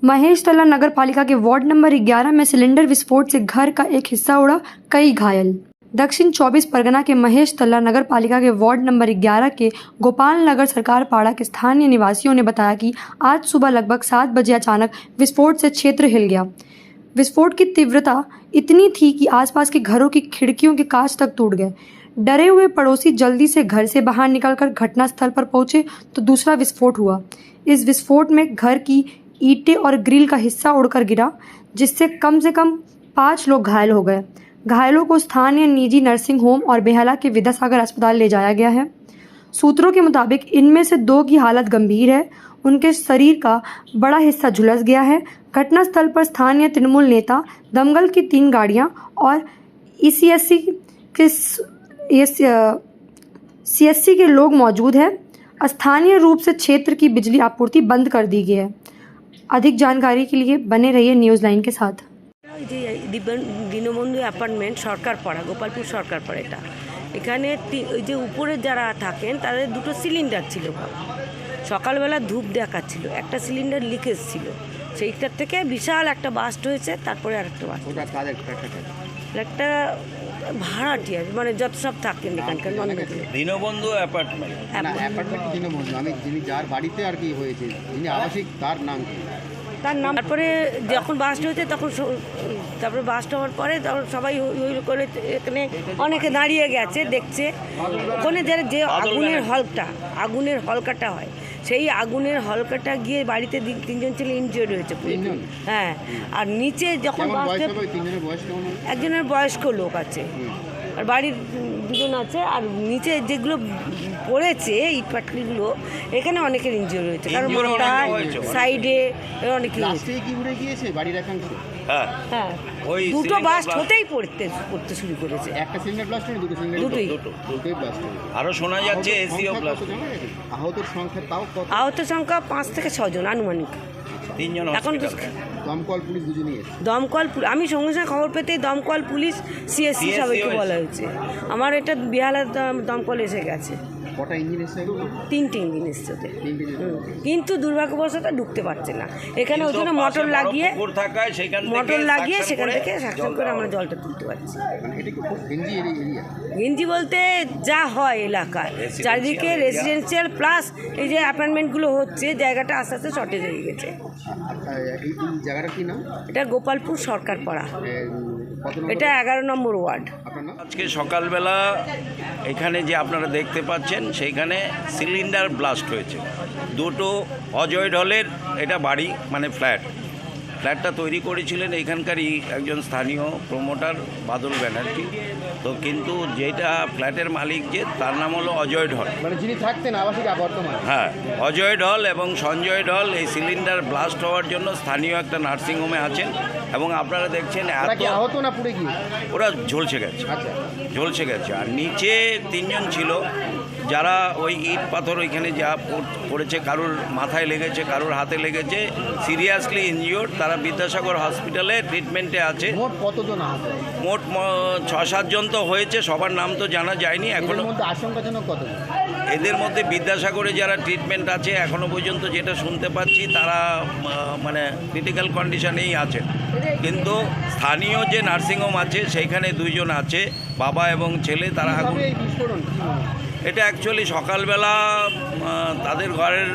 महेशतला नगर पालिका के ward number 11 में सिलेंडर विस्फोट से घर का एक हिस्सा उड़ा, कई घायल। दक्षिण 24 परगना के महेशतला नगर पालिका के वार्ड नंबर 11 के गोपाल नगर सरकार पाड़ा के स्थानीय निवासियों ने बताया कि आज सुबह लगभग 7 बजे अचानक विस्फोट से क्षेत्र हिल गया। विस्फोट की तीव्रता इतनी थी कि आसपास के घरों की खिड़कियों के कांच तक टूट गए। डरे हुए पड़ोसी जल्दी से घर से बाहर निकलकर घटनास्थल पर पहुंचे तो दूसरा विस्फोट हुआ। इस विस्फोट में घर की ईंटें और ग्रिल का हिस्सा उड़कर गिरा, जिससे कम से कम 5 लोग घायल हो गए। घायलों को स्थानीय निजी नर्सिंग होम और बेहला के विद्यासागर अस्पताल ले जाया गया है। सूत्रों के मुताबिक इनमें से 2 की हालत गंभीर है। उनके शरीर का बड़ा हिस्सा झुलस गया है। घटनास्थल पर स्थानीय तृणमूल नेता, दमकल की 3 गाड़ियां और सीएससी के लोग मौजूद हैं। स्थानीय रूप से क्षेत्र की बिजली आपूर्ति बंद कर दी गई है। अधिक जानकारी के लिए बने रहिए न्यूज़ लाइन के साथ। দীনবন্ধু অ্যাপার্টমেন্ট সরকারপাড়া, গোপালপুর সরকারপাড়া। এটা এখানে ওই যে উপরে যারা থাকেন তাদের 2টো সিলিন্ডার ছিল। সকালবেলা ধূপ দেখাচ্ছিল, একটা সিলিন্ডার লিকেজ ছিল, সেইটার থেকে বিশাল একটা বাস্ট হয়েছে। তারপরে আরেকটা বাস্ট, একটা ভাড়াটিয়া, মানে যত সব থাকেন এখানকার দীনবন্ধু অ্যাপার্টমেন্ট। দীনবন্ধু আমি যিনি যার বাড়িতে আর কি হয়েছে, যিনি আবাসিক, তার নাম কি? তার নাম। তারপরে যখন বাস্ট হয়েছে তখন তারপরে বাস্ট হওয়ার পরে তখন সবাই হই করে এখানে অনেকে দাঁড়িয়ে গেছে দেখছে। ওখানে যে আগুনের হলকাটা হয়, সেই আগুনের হলকাটা গিয়ে বাড়িতে 3 জন ছেলে ইনজিওর্ড হয়েছে। হ্যাঁ, আর নিচে যখন একজনের বয়স্ক লোক আছে, আর বাড়ির 2 জন আছে, আর নিচে যেগুলো পড়েছে ইটপাটলিগুলো, এখানে অনেকের ইনজিওর হয়েছে, কারণ মাথায় সাইডে অনেক হ্যাঁ 2টো বাস্ট হতেই পড়তে শুরু করেছে। একটা সিলিন্ডার ব্লাস্ট হলো, 2টো সিলিন্ডার, দুটোই ব্লাস্ট হলো। আরো শোনা যাচ্ছে এসিও ব্লাস্ট। আহতের সংখ্যা তাও কত? আহতের সংখ্যা 5 থেকে 6 জন আনুমানিক। 3 জন এখন দমকল পুলিশ দুজনই এসেছে। আমি সঙ্গে সঙ্গে খবর পেতেই দমকল পুলিশ, সিএসসি সবাইকে বলা হয়েছে। আমার এটা বিহালার দমকল এসে গেছে। কটা ইঞ্জিন এসেছে? 3টে ইঞ্জিন এসছে। কিন্তু দুর্ভাগ্যবশত ঢুকতে পারছে না এখানে। ওই জন্য মোটর লাগিয়ে সেখান থেকে সাকশন করে আমরা জলটা তুলতে পারছি। গেঞ্জি বলতে যা হয় এলাকায়, চারিদিকে রেসিডেন্সিয়াল প্লাস এই যে অ্যাপার্টমেন্টগুলো হচ্ছে, জায়গাটা আস্তে আস্তে শর্টেজ হয়ে গেছে। এই জায়গাটা কি নাম? এটা গোপালপুর সরকারপাড়া, এটা 11 নম্বর ওয়ার্ড। আজকে সকালবেলা এখানে যে আপনারা দেখতে পাচ্ছেন, সেইখানে সিলিন্ডার ব্লাস্ট হয়েছে। 2টো অজয় ঢলের, এটা বাড়ি মানে ফ্ল্যাটটা তৈরি করেছিলেন এখানকারই একজন স্থানীয় প্রমোটার, বাদল ব্যানার্জি। তো কিন্তু যেটা ফ্ল্যাটের মালিক যে, তার নাম হলো অজয় ঢল, মানে যিনি থাকতেন আবাসিক বর্তমানে। হ্যাঁ, অজয় ঢল এবং সঞ্জয় ঢল এই সিলিন্ডার ব্লাস্ট হওয়ার জন্য স্থানীয় একটা নার্সিংহোমে আছেন। এবং আপনারা দেখছেন আহত না পুড়ে গিয়ে ওরা ঝলসে গেছে। আর নিচে 3 জন ছিল, যারা ওই ইট পাথর ওইখানে যা পড়েছে, কারুর মাথায় লেগেছে, কারুর হাতে লেগেছে, সিরিয়াসলি ইনজিওর্ড। তারা বিদ্যাসাগর হসপিটালে ট্রিটমেন্টে আছে। মোট কতজন আহত? মোট 6-7 জন তো হয়েছে, সবার নাম তো জানা যায়নি এখনো। আশঙ্কাজনক কতজন? এদের মধ্যে বিদ্যাসাগরে যারা ট্রিটমেন্ট আছে, এখনো পর্যন্ত যেটা শুনতে পাচ্ছি, তারা মানে ক্রিটিক্যাল কন্ডিশনেই আছেন। কিন্তু স্থানীয় যে নার্সিংহোম আছে সেইখানে 2 জন আছে, বাবা এবং ছেলে। তারা এটা অ্যাকচুয়ালি সকালবেলা তাদের ঘরের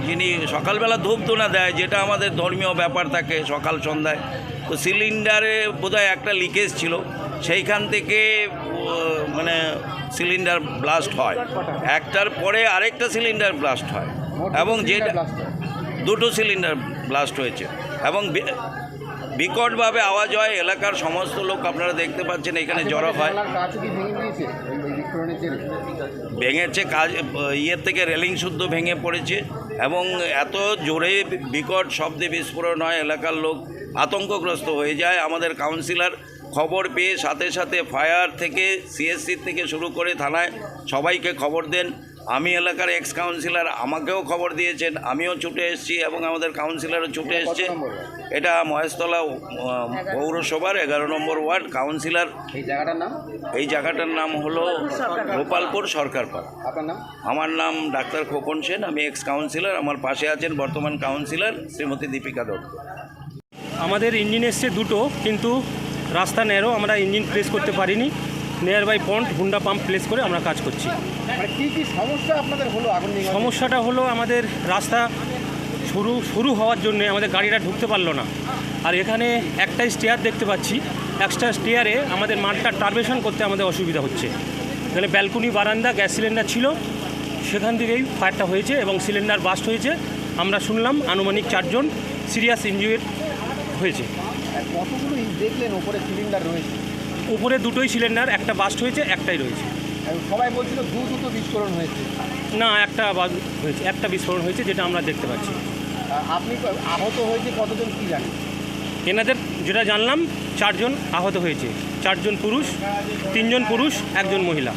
যিনি সকালবেলা ধূপ ধুনা দেয়, যেটা আমাদের ধর্মীয় ব্যাপার থাকে সকাল সন্ধ্যায়, তো সিলিন্ডারে বোধহয় একটা লিকেজ ছিল, সেইখান থেকে মানে সিলিন্ডার ব্লাস্ট হয়। একটার পরে আরেকটা সিলিন্ডার ব্লাস্ট হয়, এবং যেটা 2টো সিলিন্ডার ব্লাস্ট হয়েছে, এবং বিকটভাবে আওয়াজ হয়। এলাকার সমস্ত লোক আপনারা দেখতে পাচ্ছেন এখানে জড়ো হয়। ভেঙেছে, ইয়ের থেকে রেলিং শুদ্ধ ভেঙে পড়েছে, এবং এত জোরে বিকট শব্দে বিস্ফোরণ হয়, এলাকার লোক আতঙ্কগ্রস্ত হয়ে যায়। আমাদের কাউন্সিলর খবর পেয়ে সাথে সাথে ফায়ার থেকে, সিএসসি থেকে শুরু করে থানায় সবাইকে খবর দেন। আমি এলাকার এক্স কাউন্সিলর, আমাকেও খবর দিয়েছেন, আমিও ছুটে এসেছি এবং আমাদের কাউন্সিলরও ছুটে এসছে। এটা মহেশতলা পৌরসভার 11 নম্বর ওয়ার্ড। কাউন্সিলর এই জায়গাটার নাম? এই জায়গাটার নাম হলো গোপালপুর সরকারপাড়া। আপনার নাম? আমার নাম ডাক্তার খোকন সেন, আমি এক্স কাউন্সিলর। আমার পাশে আছেন বর্তমান কাউন্সিলর শ্রীমতী দীপিকা দত্ত। আমাদের ইঞ্জিন এসছে দুটো, কিন্তু রাস্তা ন্যারো, আমরা ইঞ্জিন প্লেস করতে পারিনি। নিয়ার বাই পন্ট হুন্ডা পাম্প প্লেস করে আমরা কাজ করছি। মানে কী কী সমস্যা আপনাদের হলো আগুন নিয়ে? সমস্যাটা হলো আমাদের রাস্তা শুরু হওয়ার জন্য আমাদের গাড়িটা ঢুকতে পারলো না। আর এখানে একটাই স্টেয়ার দেখতে পাচ্ছি, একটা স্টেয়ারে আমাদের মাঠটা টারবেশন করতে আমাদের অসুবিধা হচ্ছে। এখানে ব্যালকনি, বারান্দা, গ্যাস সিলিন্ডার ছিল, সেখান থেকেই ফায়ারটা হয়েছে এবং সিলিন্ডার বাস্ট হয়েছে। আমরা শুনলাম আনুমানিক 4 জন সিরিয়াস ইনজুরি হয়েছে। কতগুলো দেখলেন ওপরে সিলিন্ডার রয়েছে? উপরে দুটোই সিলিন্ডার, একটা বাস্ট হয়েছে, একটাই রয়েছে। সবাই বলছিল দুটো বিস্ফোরণ হয়েছে। না, একটা হয়েছে, একটা বিস্ফোরণ হয়েছে যেটা আমরা দেখতে পাচ্ছি। আপনি আহত হয়েছে কতজন কী জানেন? এনাদের যেটা জানলাম 4 জন আহত হয়েছে, 4 জন পুরুষ, 3 জন পুরুষ, 1 জন মহিলা।